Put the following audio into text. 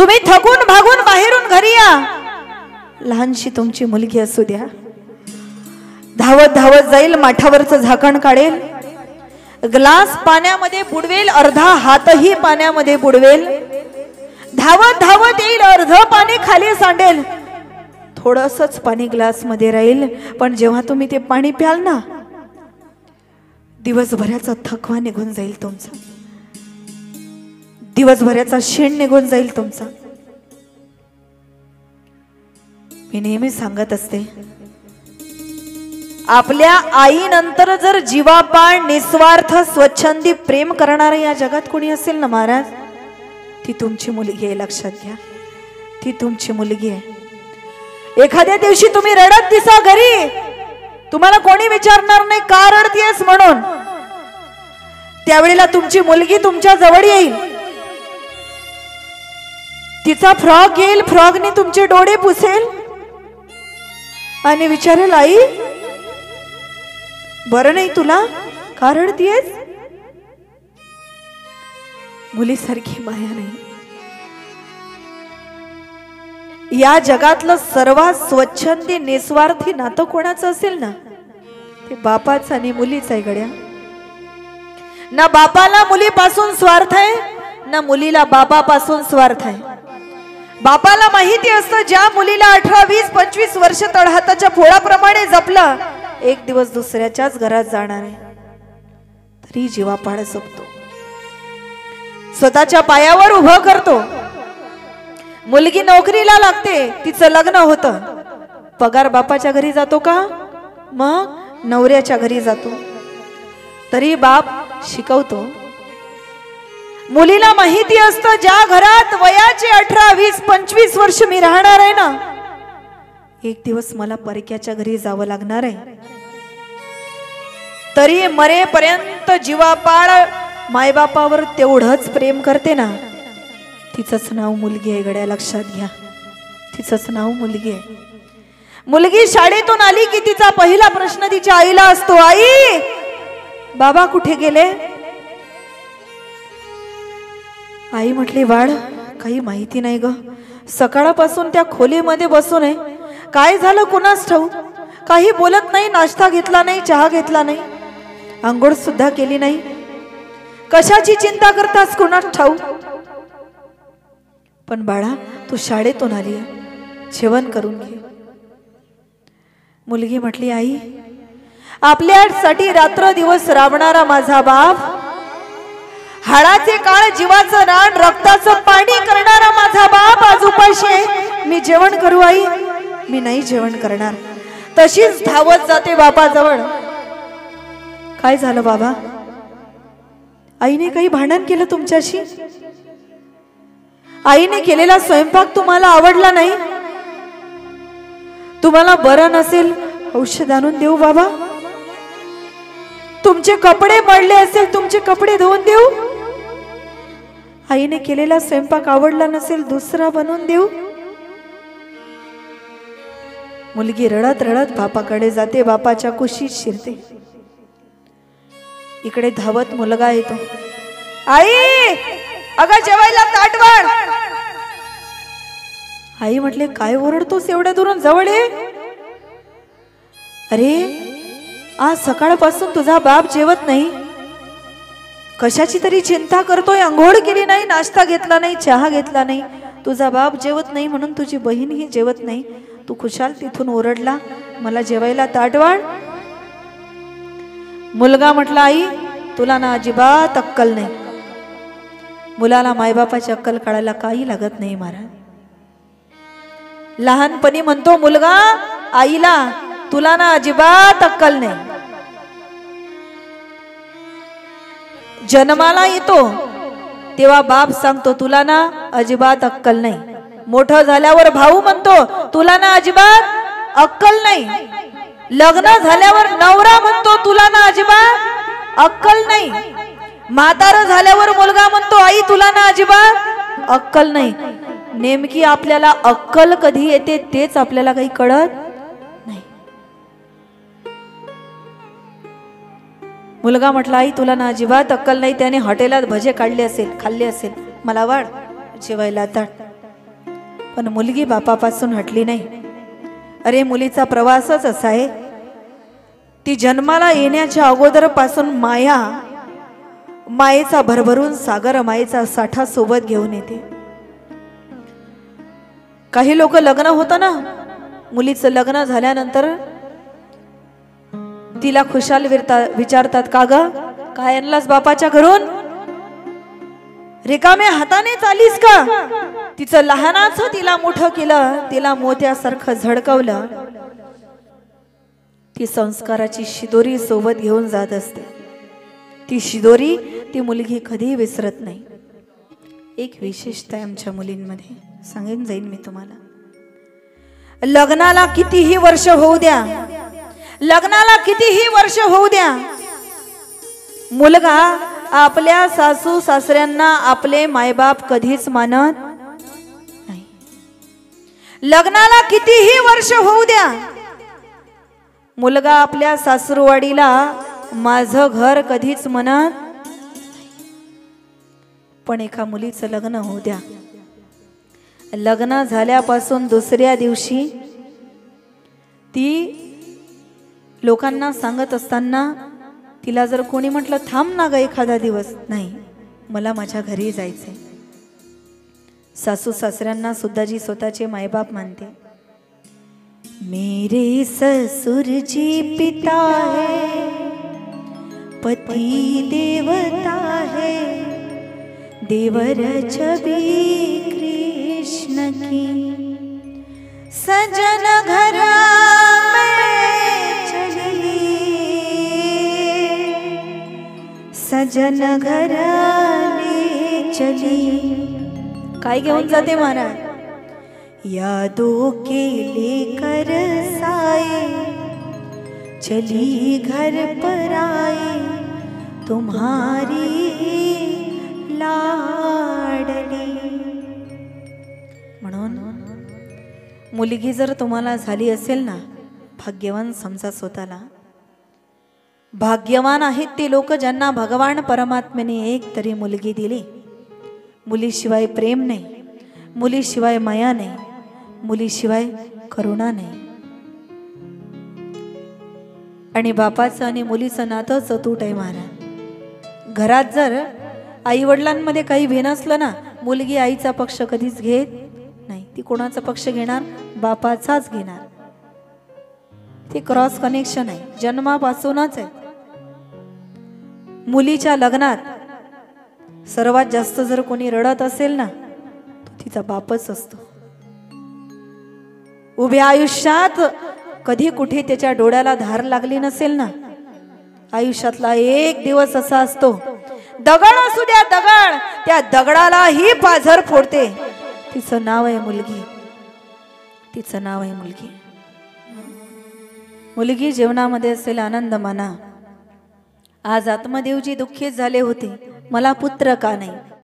तुम्ही थकून भागून बाहेरून घरी या, लहानशी तुमची मुलगी असू द्या, धावत धावत जाईल, माठावरचं झाकण काढेल, ग्लास पाण्यामध्ये बुडवेल, अर्धा हातही पाण्यामध्ये बुडवेल, धावत धावत येईल, अर्ध पाणी खाली सांडेल, थोडंसंच पाणी ग्लास मध्ये राहील, पण जेव्हा तुम्ही ते पाणी प्याल ना, दिवसभराचा थकवा निघून जाईल तुमचा, दिवसभराचा शेण निघून जाईल तुमचा. मी नेहमी सांगत असते, आपल्या आईनंतर जर जीवापाड निस्वार्थ स्वच्छंदी प्रेम करणारे या जगात कोणी असेल ना महाराज, ती तुमची मुलगी आहे, लक्षात घ्या, ती तुमची मुलगी आहे. एखाद्या दिवशी तुम्ही रडत दिसा घरी, तुम्हाला कोणी विचारणार नाही का रडतीयस म्हणून, त्यावेळेला तुमची मुलगी तुमच्या जवळ येईल, तिचा फ्रॉक येईल, फ्रॉकने तुमचे डोळे पुसेल आणि विचारेल, आई बरं नाही तुला, का रडतीयस? मुलीसारखी माया नाही. या जगातलं सर्वात स्वच्छंदी निस्वार्थी नातं कोणाचं असेल ना, ते बापाचं आणि मुलीचं आहे गड्या. ना बापाला मुलीपासून स्वार्थ आहे, ना मुलीला बापापासून स्वार्थ आहे. बापाला माहिती असतं, ज्या मुलीला 18, 20, 25 वर्ष तळहाताच्या फोळाप्रमाणे जपलं, एक दिवस दुसऱ्याच्याच घरात जाणार आहे, तरी जीवापाड जपतो, स्वतःच्या पायावर उभं करतो. मुलगी नोकरीला लागते, तिचं लग्न होतं, पगार बापाच्या घरी जातो का, मग नवऱ्याच्या घरी जातो, तरी बाप शिकवतो. मुलीला माहिती असतं, ज्या घरात वयाचे 18, 20, 25 वर्ष मी राहणार आहे ना, एक दिवस मला परक्याच्या घरी जावं लागणार आहे, तरी मरेपर्यंत जीवापाड मायबापावर तेवढंच प्रेम करते ना, तिचंच नाव मुलगी आहे गड्या, लक्षात घ्या, तिचंच नाव मुलगी आहे. मुलगी शाळेतून आली की तिचा पहिला प्रश्न तिच्या आईला असतो, आई बाबा कुठे गेले? आई म्हटली, बाळ काही माहिती नाही ग, सकाळपासून त्या खोलीमध्ये बसून आहे, काय झालं कुणास ठाऊक, काही बोलत नाही, नाश्ता घेतला नाही, चहा घेतला नाही, आंघोळ सुद्धा केली नाही, कशाची चिंता करतास कुणास ठाऊक. पण बाळा तू शाळेतून आली, जेवण करून घे. मुलगी म्हटली, आई आपल्यासाठी रात्र दिवस राबणारा माझा बाप, हाडाचे काळ जीवाचं रान रक्ताचं पाणी करणारा माझा बाप आज उपाशी आहे, मी जेवण करू आई? मी नाही जेवण करणार. तशीच धावत जाते बापाजवळ. काय झालं बाबा? आईने काही भांडण केलं तुमच्याशी? आईने केलेला स्वयंपाक तुम्हाला आवडला नाही? तुम्हाला बरं नसेल औषध आणून देऊ बाबा? तुमचे कपडे मळले असेल तुमचे कपडे धुवून देऊ? आईने केलेला स्वयंपाक आवडला नसेल दुसरा बनवून देऊ? मुलगी रडत रडत बापाकडे जाते, बापाच्या कुशीत शिरते. इकडे धावत मुलगा येतो, आई अगं जेवायला ताट वाढ. आई म्हटले, काय ओरडतोस एवढ्या दुरून, जवळ ये. अरे आज सकाळपासून तुझा बाप जेवत नाही, कशाची तरी चिंता करतोय, अंघोळ केली नाही, नाश्ता घेतला नाही, चहा घेतला नाही, तुझा बाप जेवत नाही म्हणून तुझी बहीणही जेवत नाही, तू खुशाल तिथून ओरडला मला जेवायला ताट वाढ. मुलगा म्हटला, आई तुला ना अजिबात अक्कल नाही. मुलाला मायबापाची अक्कल काढायला काही लागत नाही महाराज. लहानपणी म्हणतो मुलगा आईला, तुला ना अजिबात अक्कल नाही. जन्माला येतो तेव्हा बाप सांगतो तुला ना अजिबात अक्कल नाही. मोठं झाल्यावर भाऊ म्हणतो तुला ना अजिबात अक्कल नाही. लग्न झाल्यावर नवरा म्हणतो तुला ना अजिबात अक्कल नाही. म्हातारा झाल्यावर मुलगा म्हणतो आई तुला ना अजिबात अक्कल नाही. नेमकी आपल्याला अक्कल कधी येते तेच आपल्याला काही कळत नाही. मुलगा म्हटला आई तुला ना अजिबात अक्कल नाही. त्याने हॉटेलात भजे काढले असेल, खाल्ले असेल, मला वाढ जेवायला ताट. पण मुलगी बापापासून हटली नाही. अरे मुलीचा प्रवासच असा आहे, ती जन्माला येण्याच्या अगोदरपासून मायेचा भरभरून सागर, मायेचा साठा सोबत घेऊन येते. काही लोक लग्न होतं ना, मुलीचं लग्न झाल्यानंतर तिला खुशाल विचारतात, का ग काय आणलास बापाच्या घरून, रिकाम्या हाताने चालीस का. तिचं लहानाचं तिला मोठं केलं, तिला मोत्यासारखं झडकवलं. ती संस्काराची शिदोरी सोबत घेऊन जात असते. ती शिदोरी ती मुलगी कधी विसरत नाही. एक विशेषता आहे आमच्या मुलींमध्ये, सांगेन जाईन मी तुम्हाला. लग्नाला कितीही वर्ष होऊ द्या, लग्नाला कितीही वर्ष होऊ द्या, मुलगा आपल्या सासू सासऱ्यांना आपले मायबाप कधीच मानत नाही. लग्नाला कितीही वर्ष होऊ द्या, मुलगा आपल्या सासूरवाडीला माझं घर कधीच म्हणत. पण एका मुलीचं लग्न होऊ द्या, लग्न झाल्यापासून दुसऱ्या दिवशी ती लोकांना सांगत असताना तिला जर कोणी म्हटलं थांब ना ग एखादा दिवस, नाही मला माझ्या घरी जायचंय. सासू सासऱ्यांना सुद्धा जी स्वतःचे मायबाप मानते, मेरे ससुर जी पिता है, पति देवता है, देवर छवि कृष्ण की, सजन घर में चली, सजन घर ले चली. काय घेऊन जाते महाराज, यादों के लेकर साए, चली घर पर आए, तुम्हारी लाडली. म्हणून मुलगी जर तुम्हाला झाली असेल ना, भाग्यवान समजा स्वतःला. भाग्यवान आहेत ते लोक ज्यांना भगवान परमात्म्याने एक तरी मुलगी दिली. मुलीशिवाय प्रेम नाही, मुलीशिवाय माया नाही, मुलीशिवाय करुणा नाही. आणि बापाचं आणि मुलीचं नातंच अतूट आहे महाराज. घरात जर आई वडिलांमध्ये काही भेन असलं ना, मुलगी आईचा पक्ष कधीच घेत नाही. ती कोणाचा पक्ष घेणार, बापाचाच घेणार. ते क्रॉस कनेक्शन आहे, जन्मापासूनच आहे. मुलीच्या लग्नात सर्वात जास्त जर कोणी रडत असेल ना, तो तिचा बापच असतो. उभ्या आयुष्यात कधी कुठे त्याच्या डोळ्याला धार लागली नसेल ना, आयुष्यातला एक दिवस असा असतो, दगड असू द्या दगड, त्या दगडालाही पाझर फोडते. तिचं नाव आहे मुलगी, तिचं नाव आहे मुलगी. मुलगी जीवनामध्ये असेल आनंद माना. आज आत्मदेवजी दुःखीत झाले होते, मला पुत्र का नाही.